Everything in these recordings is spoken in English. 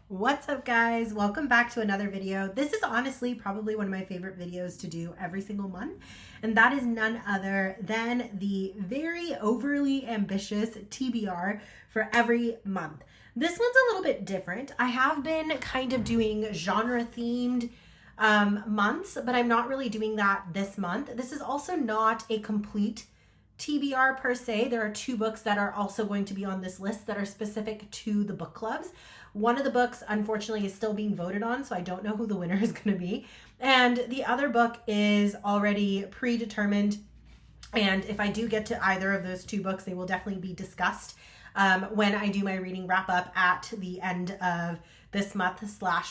What's up, guys? Welcome back to another video. This is honestly probably one of my favorite videos to do every single month, and that is none other than the very overly ambitious TBR for every month. This one's a little bit different. I have been kind of doing genre-themed months, but I'm not really doing that this month. This is also not a complete TBR per se. There are two books that are also going to be on this list that are specific to the book clubs. One of the books, unfortunately, is still being voted on, so I don't know who the winner is going to be. And the other book is already predetermined. And if I do get to either of those two books, they will definitely be discussed when I do my reading wrap up at the end of this month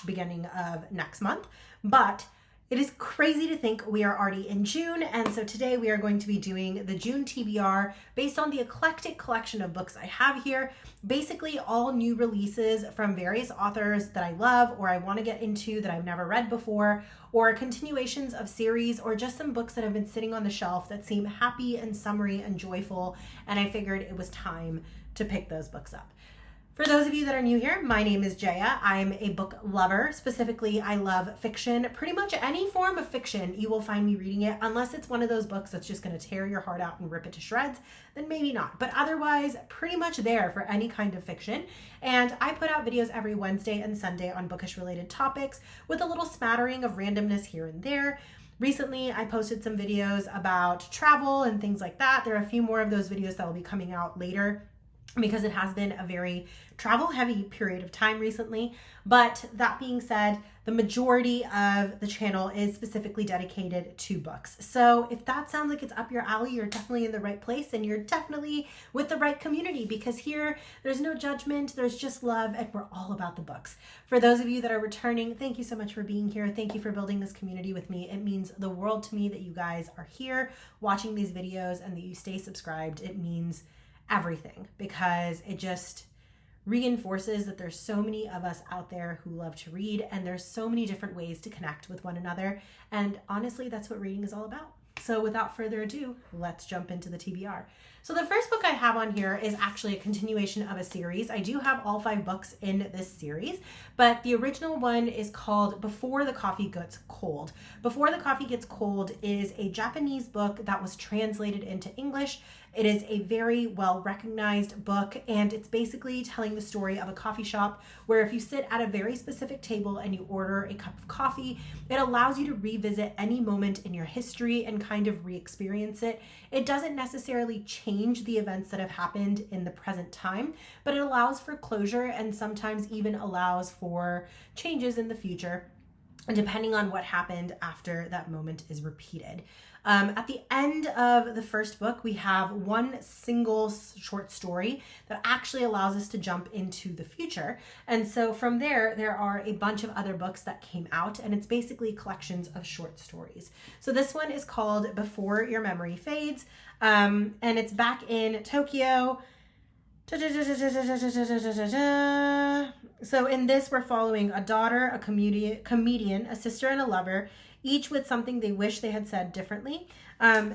/ beginning of next month. But it is crazy to think we are already in June, and so today we are going to be doing the June TBR based on the eclectic collection of books I have here. Basically all new releases from various authors that I love or I want to get into that I've never read before, or continuations of series, or just some books that have been sitting on the shelf that seem happy and summery and joyful, and I figured it was time to pick those books up. For those of you that are new here, my name is Jaya. I'm a book lover. Specifically, I love fiction. Pretty much any form of fiction, you will find me reading it, unless it's one of those books that's just going to tear your heart out and rip it to shreds, then maybe not. But otherwise, pretty much there for any kind of fiction. And I put out videos every Wednesday and Sunday on bookish related topics with a little smattering of randomness here and there. Recently, I posted some videos about travel and things like that. There are a few more of those videos that will be coming out later, because it has been a very travel heavy period of time recently. But that being said, the majority of the channel is specifically dedicated to books. So if that sounds like it's up your alley, you're definitely in the right place, and you're definitely with the right community, because here there's no judgment, there's just love, and we're all about the books. For those of you that are returning, thank you so much for being here. Thank you for building this community with me. It means the world to me that you guys are here watching these videos and that you stay subscribed. It means everything, because it just reinforces that there's so many of us out there who love to read, and there's so many different ways to connect with one another, and honestly that's what reading is all about. So without further ado, let's jump into the TBR. So the first book I have on here is actually a continuation of a series. I do have all 5 books in this series, but the original one is called Before the Coffee Gets Cold. Before the Coffee Gets Cold is a Japanese book that was translated into English. It is a very well recognized book, and it's basically telling the story of a coffee shop where if you sit at a very specific table and you order a cup of coffee, it allows you to revisit any moment in your history and kind of re-experience it. It doesn't necessarily change the events that have happened in the present time, but it allows for closure and sometimes even allows for changes in the future, depending on what happened after that moment is repeated. At the end of the first book, we have one single short story that actually allows us to jump into the future. And so from there, there are a bunch of other books that came out, and it's basically collections of short stories. So this one is called Before Your Memory Fades, and it's back in Tokyo. So in this, we're following a daughter, a comedian, a sister, and a lover, each with something they wish they had said differently.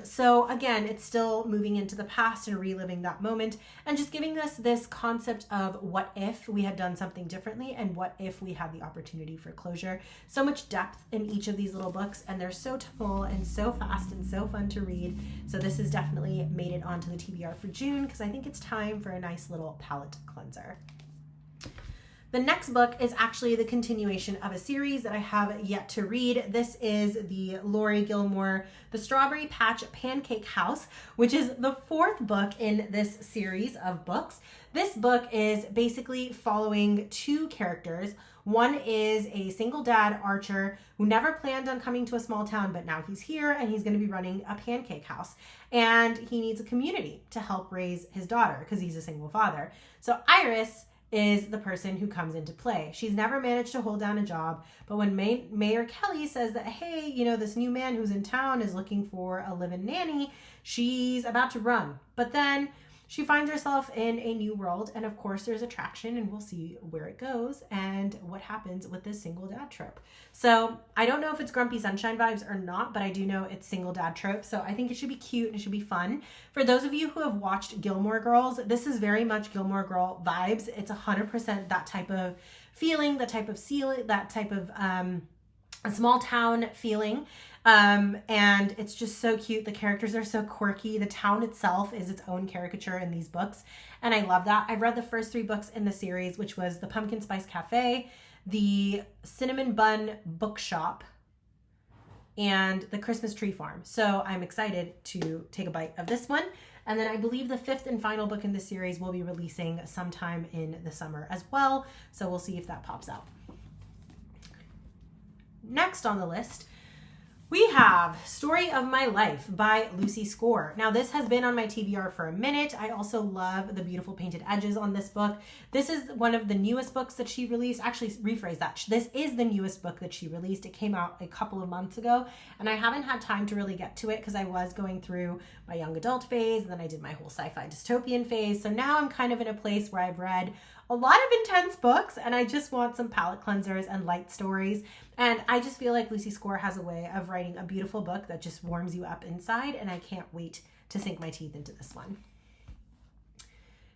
So again, it's still moving into the past and reliving that moment, and just giving us this concept of what if we had done something differently, and what if we had the opportunity for closure. So much depth in each of these little books, and they're so tonal and so fast and so fun to read. So this has definitely made it onto the TBR for June, because I think it's time for a nice little palette cleanser. The next book is actually the continuation of a series that I have yet to read. This is the Laurie Gilmore, The Strawberry Patch Pancake House, which is the 4th book in this series of books. This book is basically following 2 characters. One is a single dad, Archer, who never planned on coming to a small town, but now he's here and he's going to be running a pancake house. And he needs a community to help raise his daughter because he's a single father. So Iris is the person who comes into play. She's never managed to hold down a job, but when Mayor Kelly says that, hey, you know, this new man who's in town is looking for a live-in nanny, she's about to run. But then she finds herself in a new world, and of course there's attraction, and we'll see where it goes and what happens with this single dad trope. So I don't know if it's Grumpy Sunshine vibes or not, but I do know it's single dad trope, so I think it should be cute and it should be fun. For those of you who have watched Gilmore Girls, this is very much Gilmore Girl vibes. It's 100% that type of feeling, that type of a small town feeling. And it's just so cute. The characters are so quirky. The town itself is its own caricature in these books. And I love that. I've read the first 3 books in the series, which was the Pumpkin Spice Cafe, the Cinnamon Bun Bookshop, and the Christmas Tree Farm. So I'm excited to take a bite of this one. And then I believe the 5th and final book in the series will be releasing sometime in the summer as well. So we'll see if that pops out. Next on the list, we have Story of My Life by Lucy Score. Now, this has been on my TBR for a minute. I also love the beautiful painted edges on this book. This is one of the newest books that she released. Actually, rephrase that. This is the newest book that she released. It came out a couple of months ago, and I haven't had time to really get to it because I was going through my young adult phase, and then I did my whole sci-fi dystopian phase. So now I'm kind of in a place where I've read a lot of intense books, and I just want some palate cleansers and light stories. And I just feel like Lucy Score has a way of writing a beautiful book that just warms you up inside, and I can't wait to sink my teeth into this one.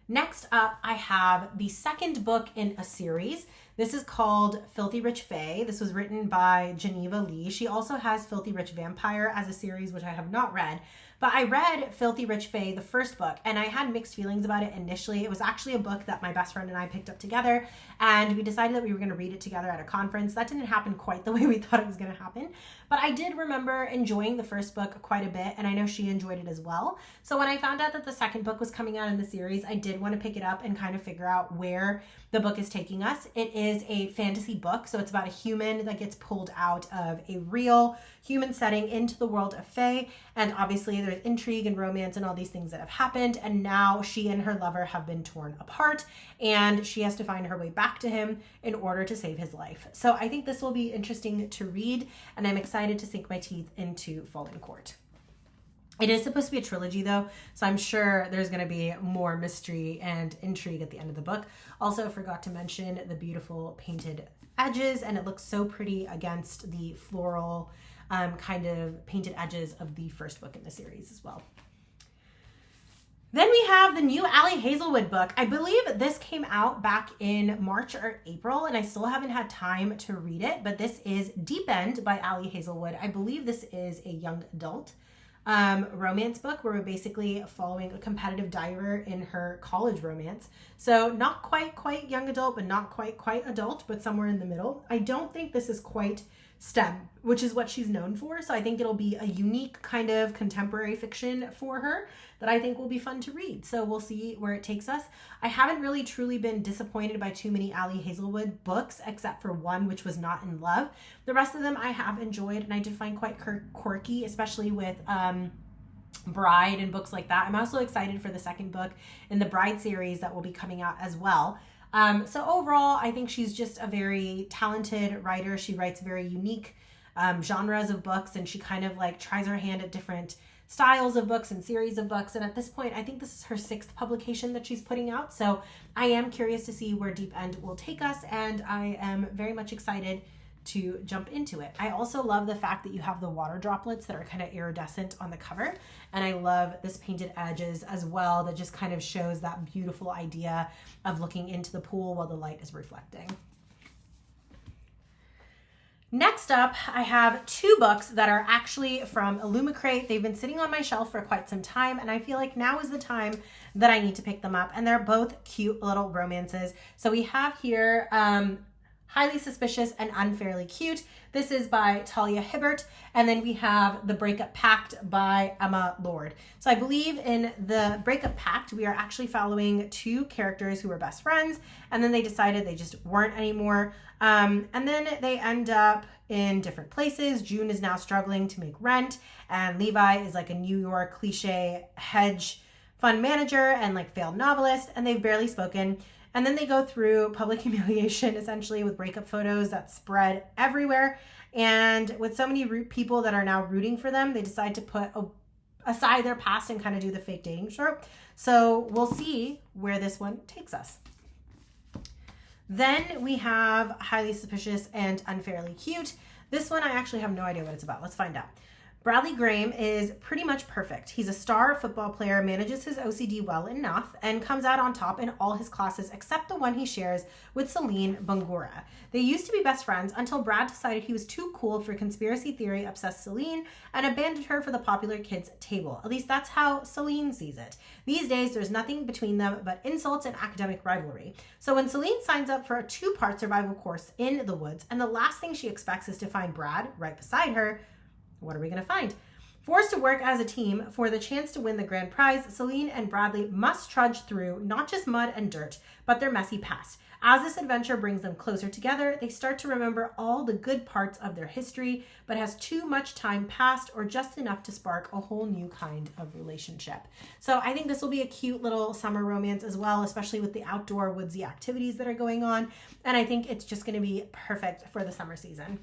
Next up, I have the second book in a series. This is called Filthy Rich Fae. This was written by Geneva Lee. She also has Filthy Rich Vampire as a series, which I have not read. But I read Filthy Rich Fae, the first book, and I had mixed feelings about it initially. It was actually a book that my best friend and I picked up together, and we decided that we were going to read it together at a conference. That didn't happen quite the way we thought it was going to happen, but I did remember enjoying the first book quite a bit, and I know she enjoyed it as well. So when I found out that the second book was coming out in the series, I did want to pick it up and kind of figure out where the book is taking us. It is a fantasy book, so it's about a human that gets pulled out of a real human setting into the world of Fae, and obviously there's intrigue and romance and all these things that have happened, and now she and her lover have been torn apart, and she has to find her way back to him in order to save his life. So I think this will be interesting to read, and I'm excited to sink my teeth into Fallen Court. It is supposed to be a trilogy though, so I'm sure there's going to be more mystery and intrigue at the end of the book. Also, forgot to mention the beautiful painted edges, and it looks so pretty against the floral kind of painted edges of the first book in the series as well. Then we have the new Ali Hazelwood book. I believe this came out back in March or April, and I still haven't had time to read it, but this is Deep End by Ali Hazelwood. I believe this is a young adult romance book where we're basically following a competitive diver in her college romance. So not quite young adult, but not quite adult, but somewhere in the middle. I don't think this is quite STEM, which is what she's known for. So I think it'll be a unique kind of contemporary fiction for her that I think will be fun to read. So we'll see where it takes us. I haven't really truly been disappointed by too many Ali Hazelwood books, except for one, which was Not in Love. The rest of them I have enjoyed, and I did find quite quirky, especially with Bride and books like that. I'm also excited for the second book in the Bride series that will be coming out as well. So overall, I think she's just a very talented writer. She writes very unique genres of books, and she kind of like tries her hand at different styles of books and series of books. And at this point, I think this is her 6th publication that she's putting out. So I am curious to see where Deep End will take us, and I am very much excited to jump into it. I also love the fact that you have the water droplets that are kind of iridescent on the cover, and I love this painted edges as well that just kind of shows that beautiful idea of looking into the pool while the light is reflecting. Next up, I have 2 books that are actually from Illumicrate. They've been sitting on my shelf for quite some time, and I feel like now is the time that I need to pick them up, and they're both cute little romances. So we have here Highly Suspicious and Unfairly Cute. This is by Talia Hibbert. And then we have The Breakup Pact by Emma Lord. So I believe in The Breakup Pact, we are actually following 2 characters who were best friends, and then they decided they just weren't anymore. And then they end up in different places. June is now struggling to make rent, and Levi is like a New York cliche hedge fund manager and like failed novelist, and they've barely spoken. And then they go through public humiliation, essentially, with breakup photos that spread everywhere. And with so many people that are now rooting for them, they decide to put aside their past and kind of do the fake dating trope. So we'll see where this one takes us. Then we have Highly Suspicious and Unfairly Cute. This one, I actually have no idea what it's about. Let's find out. Bradley Graham is pretty much perfect. He's a star football player, manages his OCD well enough, and comes out on top in all his classes except the one he shares with Celine Bangura. They used to be best friends until Brad decided he was too cool for conspiracy theory obsessed Celine and abandoned her for the popular kids' table. At least that's how Celine sees it. These days, there's nothing between them but insults and academic rivalry. So when Celine signs up for a 2-part survival course in the woods, and the last thing she expects is to find Brad right beside her, what are we going to find? Forced to work as a team for the chance to win the grand prize, Celine and Bradley must trudge through not just mud and dirt, but their messy past. As this adventure brings them closer together, they start to remember all the good parts of their history, but has too much time passed or just enough to spark a whole new kind of relationship. So I think this will be a cute little summer romance as well, especially with the outdoor woodsy activities that are going on. And I think it's just going to be perfect for the summer season.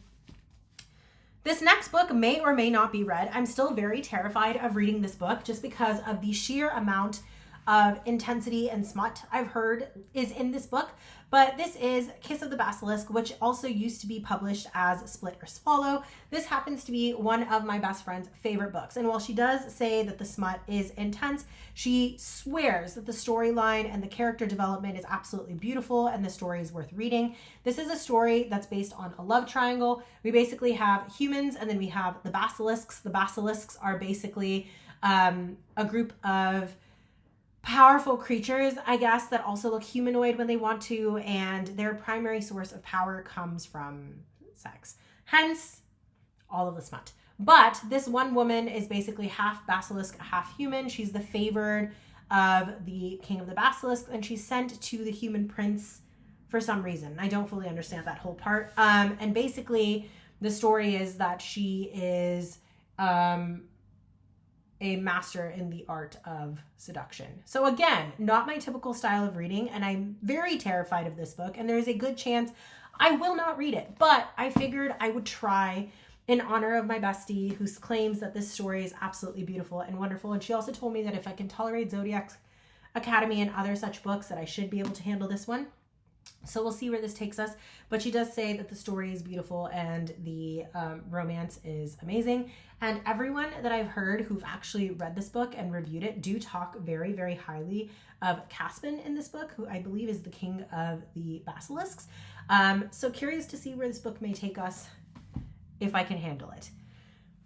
This next book may or may not be read. I'm still very terrified of reading this book just because of the sheer amount of intensity and smut I've heard is in this book. But this is Kiss of the Basilisk, which also used to be published as Split or Swallow. This happens to be one of my best friend's favorite books. And while she does say that the smut is intense, she swears that the storyline and the character development is absolutely beautiful and the story is worth reading. This is a story that's based on a love triangle. We basically have humans and then we have the basilisks. The basilisks are basically a group of powerful creatures, I guess, that also look humanoid when they want to, and their primary source of power comes from sex. Hence, all of the smut. But this one woman is basically half basilisk, half human. She's the favored of the king of the basilisk, and she's sent to the human prince for some reason. I don't fully understand that whole part. And basically, the story is that she is a master in the art of seduction. So again, not my typical style of reading, and I'm very terrified of this book, and there's a good chance I will not read it, but I figured I would try in honor of my bestie who claims that this story is absolutely beautiful and wonderful. And she also told me that if I can tolerate Zodiac Academy and other such books, that I should be able to handle this one. So we'll see where this takes us. But she does say that the story is beautiful and the romance is amazing. And everyone that I've heard who've actually read this book and reviewed it do talk very, very highly of Caspin in this book, who I believe is the king of the basilisks. So curious to see where this book may take us if I can handle it.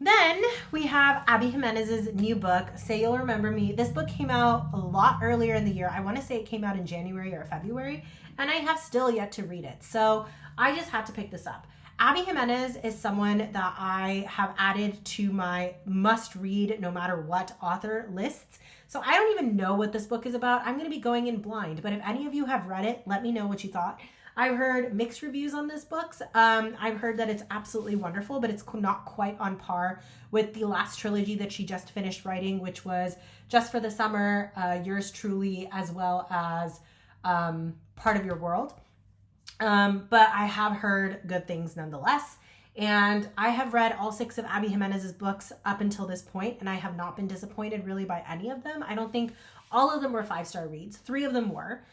Then we have Abby Jimenez's new book, Say You'll Remember Me. This book came out a lot earlier in the year. I want to say it came out in January or February, and I have still yet to read it. So I just had to pick this up. Abby Jimenez is someone that I have added to my must-read no matter what author lists. So I don't even know what this book is about. I'm going to be going in blind, but if any of you have read it, let me know what you thought. I've heard mixed reviews on this book. I've heard that it's absolutely wonderful, but it's not quite on par with the last trilogy that she just finished writing, which was Just for the Summer, Yours Truly, as well as Part of Your World. But I have heard good things nonetheless. And I have read all 6 of Abby Jimenez's books up until this point, and I have not been disappointed really by any of them. I don't think all of them were 5-star reads. 3 of them were.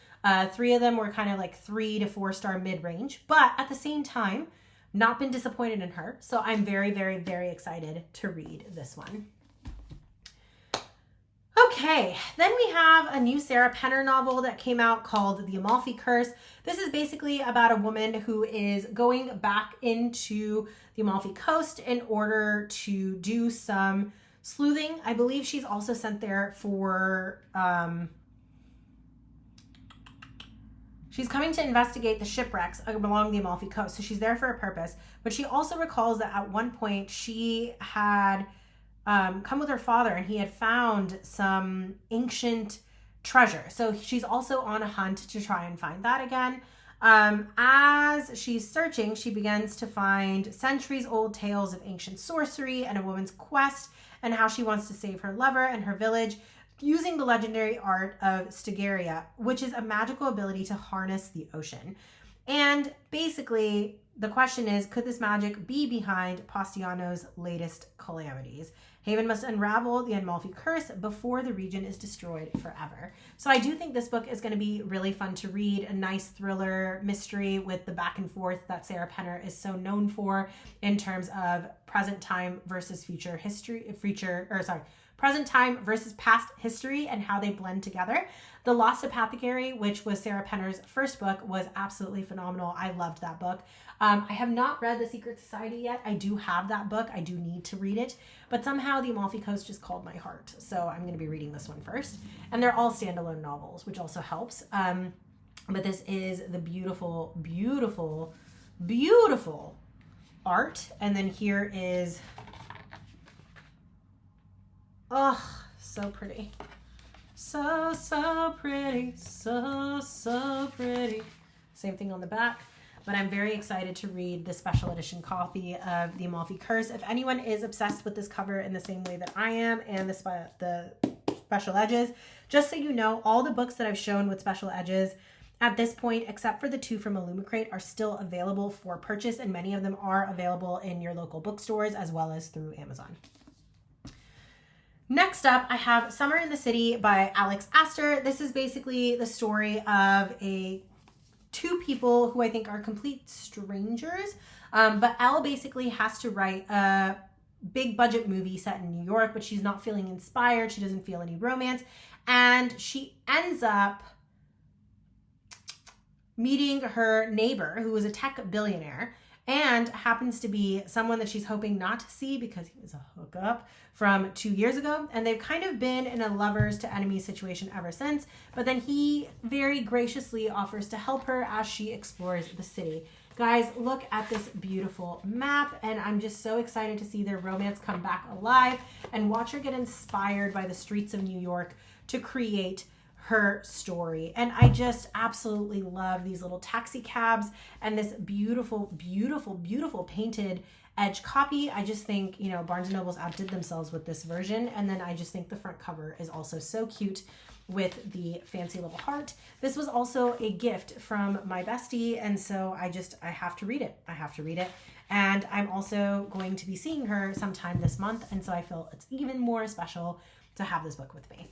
3 of them were kind of like 3 to 4-star mid-range, but at the same time, not been disappointed in her. So I'm very, very, very excited to read this one. Okay, then we have a new Sarah Penner novel that came out called The Amalfi Curse. This is basically about a woman who is going back into the Amalfi Coast in order to do some sleuthing. I believe she's also sent there for... she's coming to investigate the shipwrecks along the Amalfi Coast, so she's there for a purpose. But she also recalls that at one point she had come with her father and he had found some ancient treasure. So she's also on a hunt to try and find that again. As she's searching, she begins to find centuries-old tales of ancient sorcery and a woman's quest and how she wants to save her lover and her village, using the legendary art of Stegaria, which is a magical ability to harness the ocean. And basically, the question is, could this magic be behind Postiano's latest calamities? Haven must unravel the Amalfi curse before the region is destroyed forever. So I do think this book is going to be really fun to read, a nice thriller mystery with the back and forth that Sarah Penner is so known for in terms of present time versus present time versus past history and how they blend together. The Lost Apothecary, which was Sarah Penner's first book, was absolutely phenomenal. I loved that book. I have not read The Secret Society yet. I do have that book. I do need to read it. But somehow the Amalfi Coast just called my heart. So I'm going to be reading this one first. And they're all standalone novels, which also helps. But this is the beautiful, beautiful, beautiful art. And then here is... oh, so pretty. So, so pretty. So, so pretty. Same thing on the back. But I'm very excited to read the special edition copy of The Amalfi Curse. If anyone is obsessed with this cover in the same way that I am and the special edges, just so you know, all the books that I've shown with special edges at this point, except for the 2 from Illumicrate, are still available for purchase, and many of them are available in your local bookstores as well as through Amazon. Next up, I have Summer in the City by Alex Aster. This is basically the story of 2 people who I think are complete strangers, but Elle basically has to write a big budget movie set in New York, but she's not feeling inspired. She doesn't feel any romance, and she ends up meeting her neighbor, who is a tech billionaire, and happens to be someone that she's hoping not to see because he was a hookup from 2 years ago. And they've kind of been in a lovers to enemies situation ever since. But then he very graciously offers to help her as she explores the city. Guys, look at this beautiful map. And I'm just so excited to see their romance come back alive and watch her get inspired by the streets of New York to create her story. And I just absolutely love these little taxi cabs and this beautiful, beautiful, beautiful painted edge copy. I just think, you know, Barnes & Noble's outdid themselves with this version. And then I just think the front cover is also so cute with the fancy little heart. This was also a gift from my bestie. And so I have to read it. I have to read it. And I'm also going to be seeing her sometime this month. And so I feel it's even more special to have this book with me.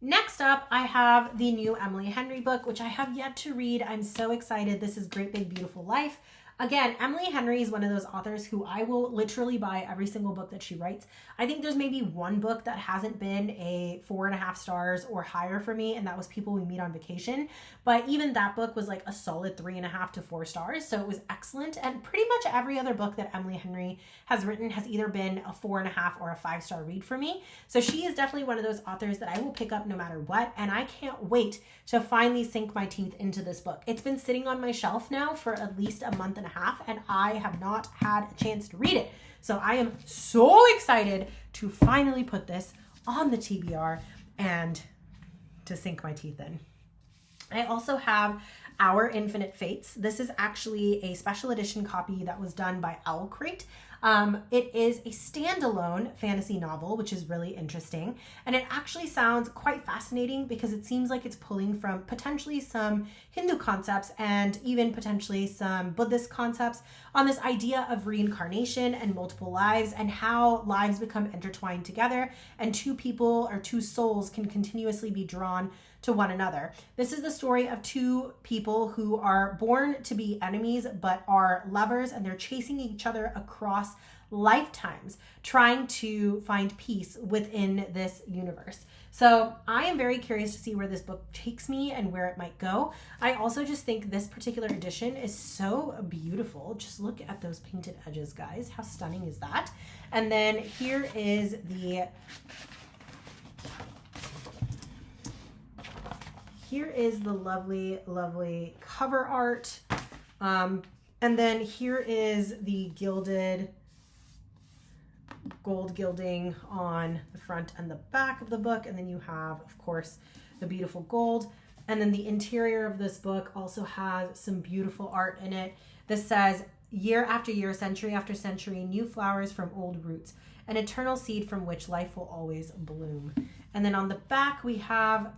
Next up, I have the new Emily Henry book, which I have yet to read. I'm so excited. This is Great Big Beautiful Life. Again, Emily Henry is one of those authors who I will literally buy every single book that she writes. I think there's maybe one book that hasn't been a 4.5 stars or higher for me, and that was People We Meet on Vacation. But even that book was like a solid 3.5 to 4 stars, so it was excellent. And pretty much every other book that Emily Henry has written has either been a 4.5 or a 5-star read for me. So she is definitely one of those authors that I will pick up no matter what, and I can't wait to finally sink my teeth into this book. It's been sitting on my shelf now for at least a month and a half, and I have not had a chance to read it. So I am so excited to finally put this on the TBR and to sink my teeth in. I also have Our Infinite Fates. This is actually a special edition copy that was done by Owlcrate. It is a standalone fantasy novel, which is really interesting. And it actually sounds quite fascinating because it seems like it's pulling from potentially some Hindu concepts and even potentially some Buddhist concepts on this idea of reincarnation and multiple lives and how lives become intertwined together and 2 people or 2 souls can continuously be drawn to one another. This is the story of 2 people who are born to be enemies but are lovers, and they're chasing each other across lifetimes trying to find peace within this universe. So I am very curious to see where this book takes me and where it might go. I also just think this particular edition is so beautiful. Just look at those painted edges, guys. How stunning is that? And then here is the lovely, lovely cover art. And then here is the gilded gold gilding on the front and the back of the book. And then you have, of course, the beautiful gold. And then the interior of this book also has some beautiful art in it. This says, year after year, century after century, new flowers from old roots, an eternal seed from which life will always bloom. And then on the back, we have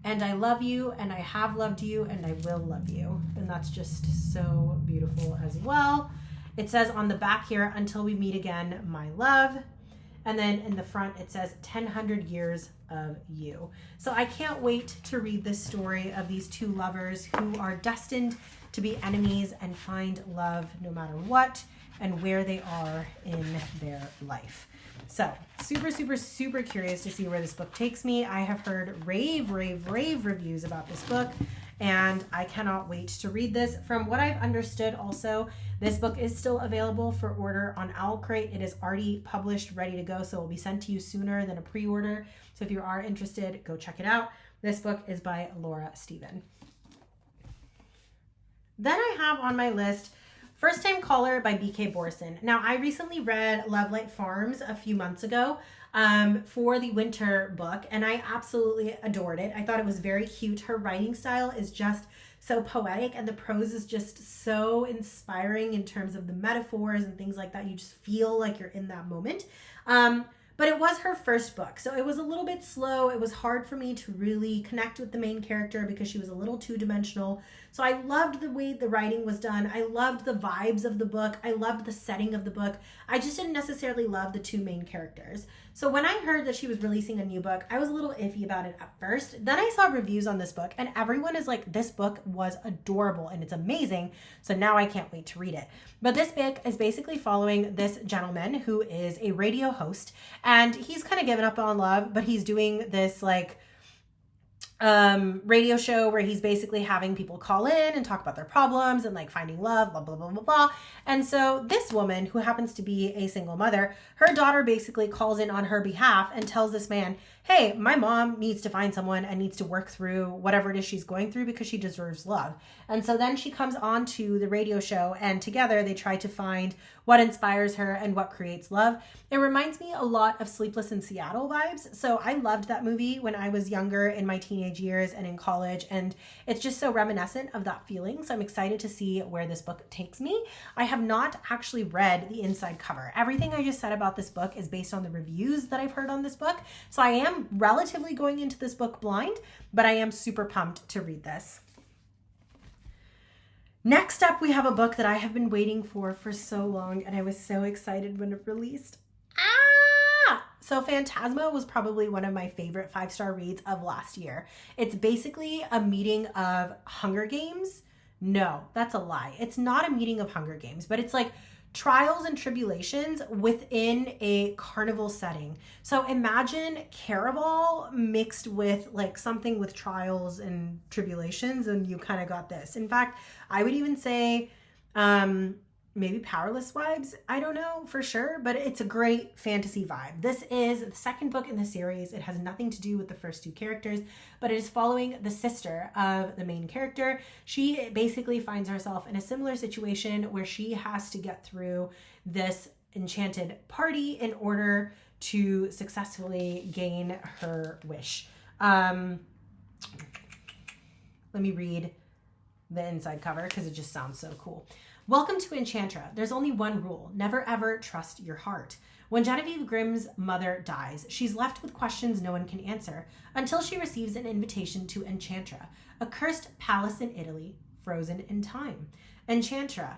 And I love you, and I have loved you, and I will love you. And that's just so beautiful as well. It says on the back here, until we meet again, my love. And then in the front, it says 1,000 years of you. So I can't wait to read this story of these two lovers who are destined to be enemies and find love no matter what and where they are in their life. So super, super, super curious to see where this book takes me. I have heard rave reviews about this book, and I cannot wait to read this. From what I've understood also, this book is still available for order on Owlcrate. It is already published, ready to go, so it will be sent to you sooner than a pre-order. So if you are interested, go check it out. This book is by Laura Steven. Then I have on my list First Time Caller by B.K. Borison. Now, I recently read Love Light Farms a few months ago for the winter book, and I absolutely adored it. I thought it was very cute. Her writing style is just so poetic, and the prose is just so inspiring in terms of the metaphors and things like that. You just feel like you're in that moment. But it was her first book, so it was a little bit slow. It was hard for me to really connect with the main character because she was a little two-dimensional. So I loved the way the writing was done. I loved the vibes of the book. I loved the setting of the book. I just didn't necessarily love the two main characters. So when I heard that she was releasing a new book, I was a little iffy about it at first. Then I saw reviews on this book, and everyone is like, this book was adorable and it's amazing. So now I can't wait to read it. But this book is basically following this gentleman who is a radio host, and he's kind of given up on love, but he's doing this like radio show where he's basically having people call in and talk about their problems and like finding love, blah, blah, blah, blah, blah. And so this woman, who happens to be a single mother, her daughter basically calls in on her behalf and tells this man, hey, my mom needs to find someone and needs to work through whatever it is she's going through because she deserves love. And so then she comes on to the radio show, and together they try to find what inspires her and what creates love. It reminds me a lot of Sleepless in Seattle vibes. So I loved that movie when I was younger, in my teenage years and in college, and it's just so reminiscent of that feeling. So I'm excited to see where this book takes me. I have not actually read the inside cover. Everything I just said about this book is based on the reviews that I've heard on this book. So I am relatively going into this book blind, but I am super pumped to read this. Next up, we have a book that I have been waiting for so long, and I was so excited when it released. So Phantasma was probably one of my favorite 5-star reads of last year. It's basically a meeting of Hunger Games. No, that's a lie. It's not a meeting of Hunger Games, but it's like trials and tribulations within a carnival setting. So imagine Caraval mixed with like something with trials and tribulations, and you kind of got this. In fact, I would even say maybe Powerless vibes. I don't know for sure, but it's a great fantasy vibe. This is the second book in the series. It has nothing to do with the first two characters, but it is following the sister of the main character. She basically finds herself in a similar situation where she has to get through this enchanted party in order to successfully gain her wish. Let me read the inside cover because it just sounds so cool. Welcome to Enchantra. There's only one rule. Never ever trust your heart. When Genevieve Grimm's mother dies, she's left with questions no one can answer until she receives an invitation to Enchantra, a cursed palace in Italy, frozen in time. Enchantra.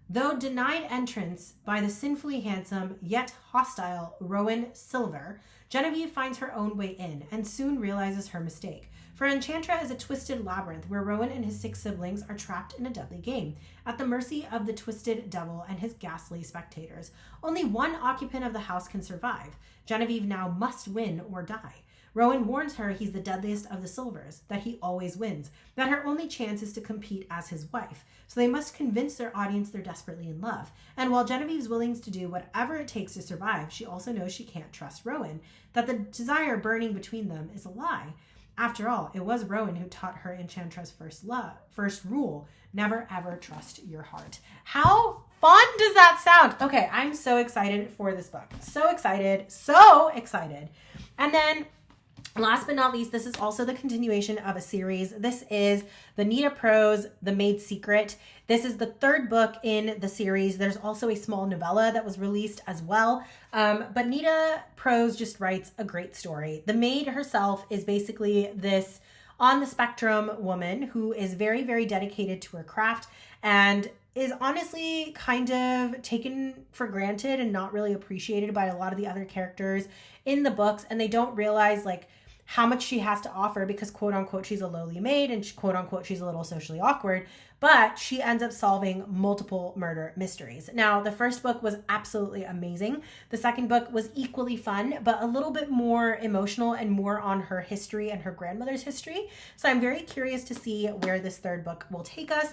Though denied entrance by the sinfully handsome yet hostile Rowan Silver, Genevieve finds her own way in and soon realizes her mistake. For Enchantra is a twisted labyrinth where Rowan and his 6 siblings are trapped in a deadly game, at the mercy of the twisted devil and his ghastly spectators. Only one occupant of the house can survive. Genevieve now must win or die. Rowan warns her he's the deadliest of the Silvers, that he always wins, that her only chance is to compete as his wife. So they must convince their audience they're desperately in love. And while Genevieve's willing to do whatever it takes to survive, she also knows she can't trust Rowan, that the desire burning between them is a lie. After all, it was Rowan who taught her Enchantra's first rule, never ever trust your heart. How fun does that sound? Okay, I'm so excited for this book. So excited, so excited. And then last but not least, this is also the continuation of a series. This is the Nita Prose, The Maid Secret. This is the 3rd book in the series. There's also a small novella that was released as well. But Nita Prose just writes a great story. The maid herself is basically this on the spectrum woman who is very, very dedicated to her craft and is honestly kind of taken for granted and not really appreciated by a lot of the other characters in the books. And they don't realize like how much she has to offer because quote unquote, she's a lowly maid and quote unquote, she's a little socially awkward, but she ends up solving multiple murder mysteries. Now, the first book was absolutely amazing. The second book was equally fun, but a little bit more emotional and more on her history and her grandmother's history. So I'm very curious to see where this third book will take us.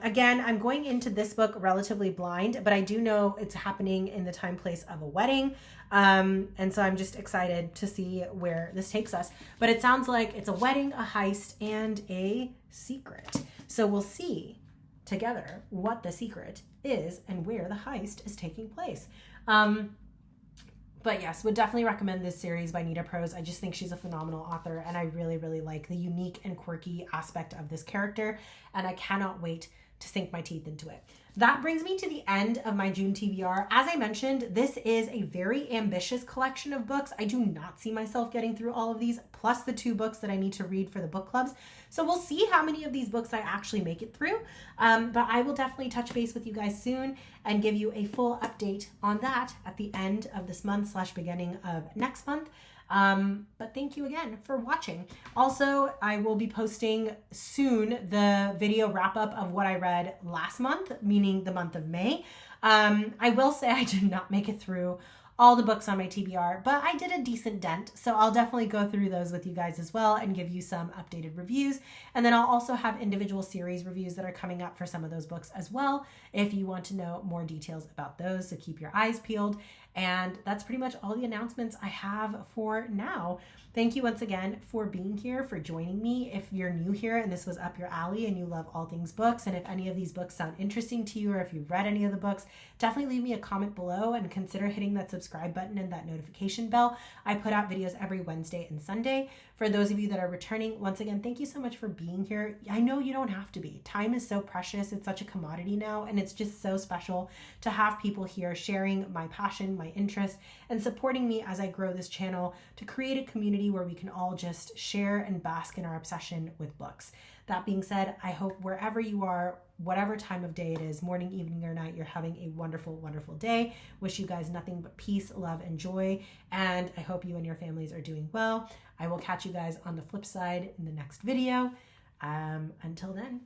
Again, I'm going into this book relatively blind, but I do know it's happening in the time place of a wedding. And so I'm just excited to see where this takes us. But it sounds like it's a wedding, a heist, and a secret. So we'll see together what the secret is and where the heist is taking place. But yes, would definitely recommend this series by Nita Prose. I just think she's a phenomenal author, and I really, really like the unique and quirky aspect of this character, and I cannot wait to sink my teeth into it. That brings me to the end of my June TBR. As I mentioned, this is a very ambitious collection of books. I do not see myself getting through all of these, plus the 2 books that I need to read for the book clubs. So we'll see how many of these books I actually make it through. But I will definitely touch base with you guys soon and give you a full update on that at the end of this month / beginning of next month. But thank you again for watching. Also, I will be posting soon the video wrap up of what I read last month, meaning the month of May. I will say I did not make it through all the books on my TBR, but I did a decent dent. So I'll definitely go through those with you guys as well and give you some updated reviews. And then I'll also have individual series reviews that are coming up for some of those books as well, if you want to know more details about those. So keep your eyes peeled. And that's pretty much all the announcements I have for now. Thank you once again for being here, for joining me. If you're new here and this was up your alley and you love all things books, and if any of these books sound interesting to you, or if you've read any of the books, definitely leave me a comment below and consider hitting that subscribe button and that notification bell. I put out videos every Wednesday and Sunday. For those of you that are returning, once again, thank you so much for being here. I know you don't have to be. Time is so precious. It's such a commodity now, and it's just so special to have people here sharing my passion, my interest, and supporting me as I grow this channel to create a community where we can all just share and bask in our obsession with books. That being said, I hope wherever you are, whatever time of day it is, morning, evening, or night, you're having a wonderful, wonderful day. Wish you guys nothing but peace, love, and joy. And I hope you and your families are doing well. I will catch you guys on the flip side in the next video. Until then,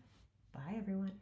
bye everyone.